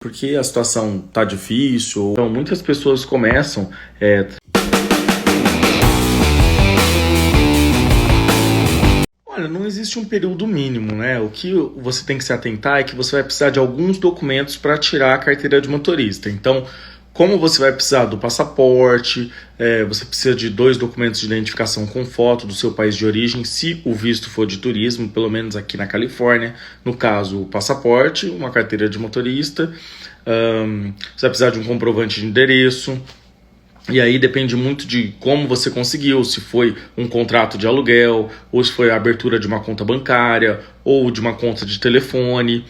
porque a situação tá difícil. Então, muitas pessoas começam. Olha, não existe um período mínimo, né? O que você tem que se atentar é que você vai precisar de alguns documentos para tirar a carteira de motorista. Então, como você vai precisar do passaporte, você precisa de 2 documentos de identificação com foto do seu país de origem, se o visto for de turismo, pelo menos aqui na Califórnia. No caso, o passaporte, uma carteira de motorista, você vai precisar de um comprovante de endereço. E aí depende muito de como você conseguiu, se foi um contrato de aluguel, ou se foi a abertura de uma conta bancária, ou de uma conta de telefone.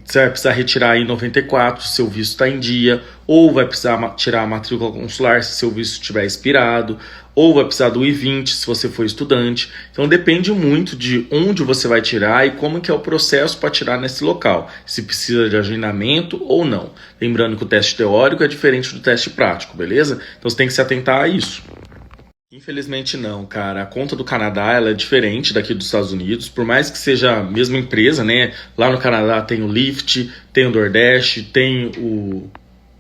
Você vai precisar retirar a I-94 se seu visto está em dia, ou vai precisar tirar a matrícula consular se seu visto estiver expirado, ou vai precisar do I-20 se você for estudante. Então depende muito de onde você vai tirar e como que é o processo para tirar nesse local, se precisa de agendamento ou não. Lembrando que o teste teórico é diferente do teste prático, beleza? Então você tem que se atentar a isso. Infelizmente não, cara. A conta do Canadá ela é diferente daqui dos Estados Unidos, por mais que seja a mesma empresa, né? Lá no Canadá tem o Lyft, tem o DoorDash, tem o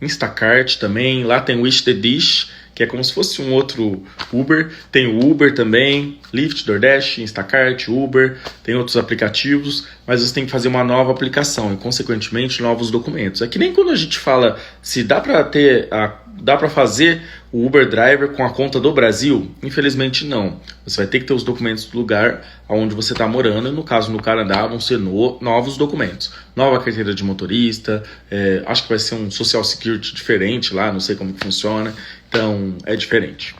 Instacart também, lá tem o Wish the Dish, que é como se fosse um outro Uber, tem o Uber também, Lyft, DoorDash, Instacart, Uber, tem outros aplicativos, mas você tem que fazer uma nova aplicação e, consequentemente, novos documentos. É que nem quando a gente fala se dá para fazer o Uber Driver com a conta do Brasil, infelizmente não. Você vai ter que ter os documentos do lugar onde você está morando, e no caso no Canadá vão ser novos documentos. Nova carteira de motorista, acho que vai ser um Social Security diferente lá, não sei como que funciona, então é diferente.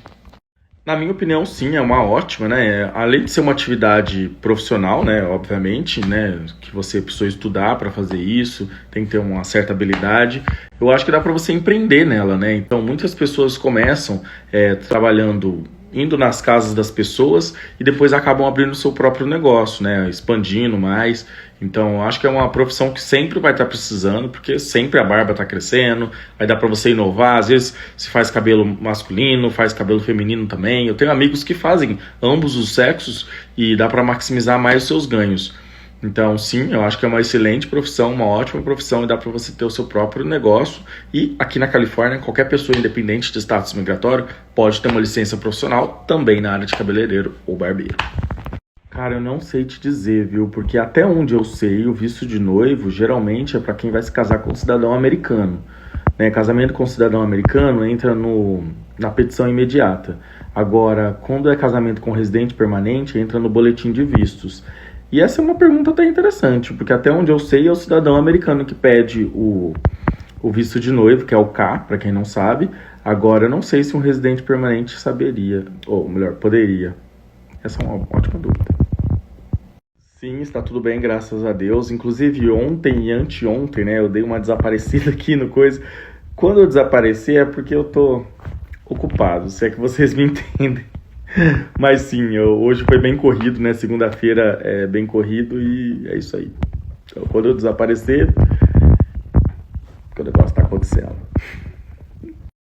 Na minha opinião, sim, é uma ótima, né? Além de ser uma atividade profissional, né? Obviamente, né? Que você precisou estudar para fazer isso, tem que ter uma certa habilidade. Eu acho que dá para você empreender nela, né? Então, muitas pessoas começam trabalhando, indo nas casas das pessoas e depois acabam abrindo o seu próprio negócio, né? Expandindo mais. Então, acho que é uma profissão que sempre vai estar precisando, porque sempre a barba está crescendo, vai dar para você inovar. Às vezes, se faz cabelo masculino, faz cabelo feminino também. Eu tenho amigos que fazem ambos os sexos e dá para maximizar mais os seus ganhos. Então, sim, eu acho que é uma excelente profissão, uma ótima profissão e dá para você ter o seu próprio negócio. E aqui na Califórnia, qualquer pessoa independente de status migratório pode ter uma licença profissional também na área de cabeleireiro ou barbeiro. Cara, eu não sei te dizer, viu? Porque até onde eu sei, o visto de noivo geralmente é para quem vai se casar com um cidadão americano. Né? Casamento com um cidadão americano entra na petição imediata. Agora, quando é casamento com residente permanente, entra no boletim de vistos. E essa é uma pergunta até interessante, porque até onde eu sei é o cidadão americano que pede o visto de noivo, que é o K, para quem não sabe. Agora, eu não sei se um residente permanente saberia, ou melhor, poderia. Essa é uma ótima dúvida. Sim, está tudo bem, graças a Deus. Inclusive, ontem e anteontem, né, eu dei uma desaparecida aqui no coisa. Quando eu desaparecer é porque eu tô ocupado, se é que vocês me entendem. Mas sim, hoje foi bem corrido, né? Segunda-feira é bem corrido e é isso aí. Então, quando eu desaparecer, o negócio está acontecendo.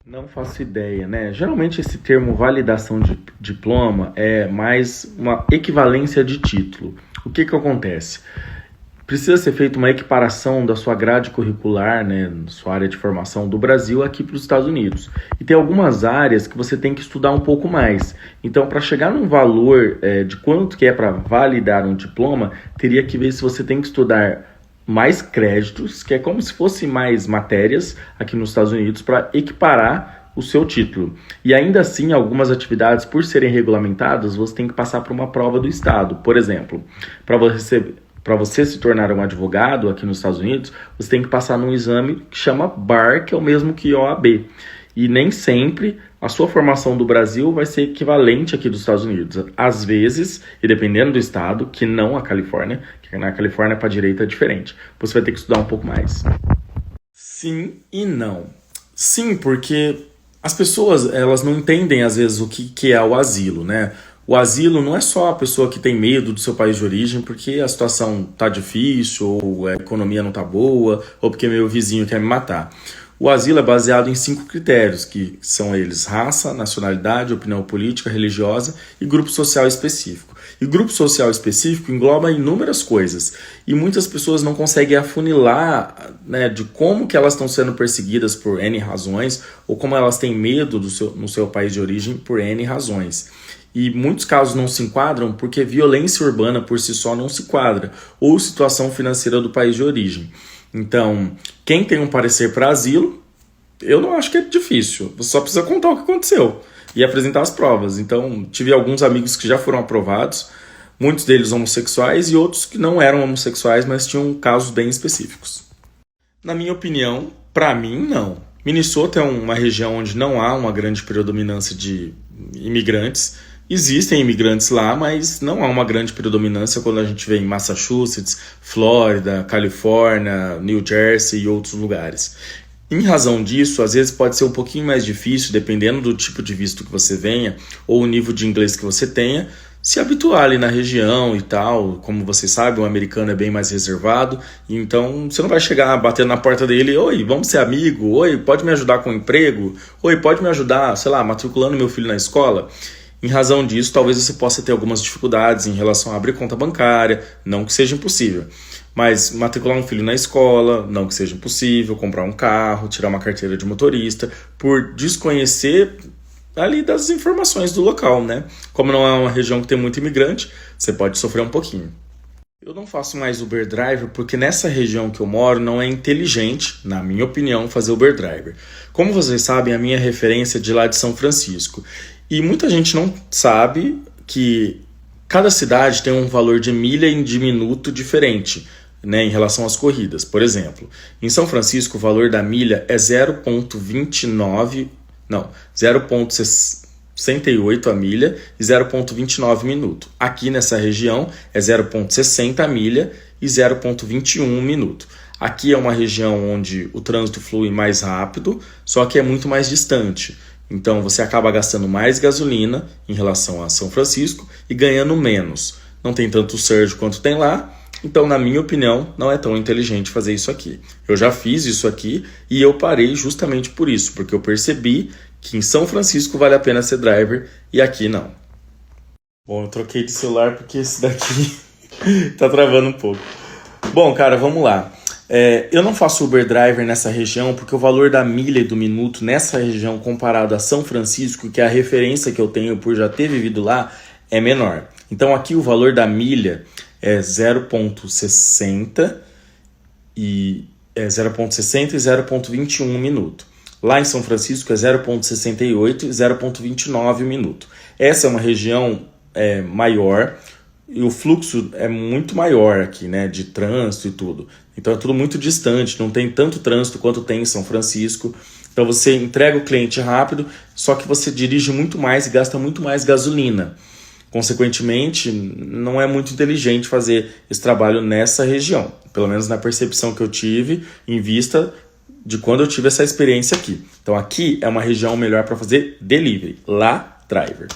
Não faço ideia, né? Geralmente esse termo validação de diploma é mais uma equivalência de título. O que acontece? Precisa ser feita uma equiparação da sua grade curricular, né, sua área de formação do Brasil aqui para os Estados Unidos. E tem algumas áreas que você tem que estudar um pouco mais. Então, para chegar num valor de quanto que é para validar um diploma, teria que ver se você tem que estudar mais créditos, que é como se fosse mais matérias aqui nos Estados Unidos para equiparar o seu título. E ainda assim, algumas atividades, por serem regulamentadas, você tem que passar por uma prova do estado. Por exemplo, para você se tornar um advogado aqui nos Estados Unidos, você tem que passar num exame que chama BAR, que é o mesmo que OAB. E nem sempre a sua formação do Brasil vai ser equivalente aqui dos Estados Unidos. Às vezes, e dependendo do estado, que não a Califórnia, que na Califórnia para a direita é diferente, você vai ter que estudar um pouco mais. Sim e não. Sim, porque as pessoas elas não entendem às vezes o que é o asilo, né? O asilo não é só a pessoa que tem medo do seu país de origem porque a situação tá difícil, ou a economia não tá boa, ou porque meu vizinho quer me matar. O asilo é baseado em 5 critérios, que são eles: raça, nacionalidade, opinião política, religiosa e grupo social específico. E grupo social específico engloba inúmeras coisas. E muitas pessoas não conseguem afunilar, né, de como que elas estão sendo perseguidas por N razões, ou como elas têm medo no seu país de origem por N razões. E muitos casos não se enquadram porque violência urbana por si só não se enquadra, ou situação financeira do país de origem. Então, quem tem um parecer para asilo, eu não acho que é difícil. Você só precisa contar o que aconteceu e apresentar as provas. Então, tive alguns amigos que já foram aprovados, muitos deles homossexuais e outros que não eram homossexuais, mas tinham casos bem específicos. Na minha opinião, para mim, não. Minnesota é uma região onde não há uma grande predominância de imigrantes. Existem imigrantes lá, mas não há uma grande predominância quando a gente vê em Massachusetts, Flórida, Califórnia, New Jersey e outros lugares. Em razão disso, às vezes pode ser um pouquinho mais difícil, dependendo do tipo de visto que você venha ou o nível de inglês que você tenha, se habituar ali na região e tal. Como você sabe, o americano é bem mais reservado, então você não vai chegar batendo na porta dele: oi, vamos ser amigo, oi, pode me ajudar com o emprego, oi, pode me ajudar, sei lá, matriculando meu filho na escola. Em razão disso, talvez você possa ter algumas dificuldades em relação a abrir conta bancária, não que seja impossível, mas matricular um filho na escola, não que seja impossível, comprar um carro, tirar uma carteira de motorista, por desconhecer ali das informações do local, né? Como não é uma região que tem muito imigrante, você pode sofrer um pouquinho. Eu não faço mais Uber Driver porque nessa região que eu moro não é inteligente, na minha opinião, fazer Uber Driver. Como vocês sabem, a minha referência é de lá de São Francisco. E muita gente não sabe que cada cidade tem um valor de milha e de minuto diferente, né, em relação às corridas. Por exemplo, em São Francisco o valor da milha é 0,68 a milha e 0,29 minuto. Aqui nessa região é 0,60 a milha e 0,21 minuto. Aqui é uma região onde o trânsito flui mais rápido, só que é muito mais distante. Então você acaba gastando mais gasolina em relação a São Francisco e ganhando menos. Não tem tanto surge quanto tem lá, então na minha opinião não é tão inteligente fazer isso aqui. Eu já fiz isso aqui e eu parei justamente por isso, porque eu percebi que em São Francisco vale a pena ser driver e aqui não. Bom, eu troquei de celular porque esse daqui tá travando um pouco. Bom, cara, vamos lá. Eu não faço Uber Driver nessa região porque o valor da milha e do minuto nessa região comparado a São Francisco, que é a referência que eu tenho por já ter vivido lá, é menor. Então aqui o valor da milha é 0,60 e 0,21 minuto. Lá em São Francisco é 0,68 e 0,29 minuto. Essa é uma região maior e o fluxo é muito maior aqui, né, de trânsito e tudo. Então é tudo muito distante, não tem tanto trânsito quanto tem em São Francisco. Então você entrega o cliente rápido, só que você dirige muito mais e gasta muito mais gasolina. Consequentemente, não é muito inteligente fazer esse trabalho nessa região, pelo menos na percepção que eu tive em vista de quando eu tive essa experiência aqui. Então aqui é uma região melhor para fazer delivery, lá driver.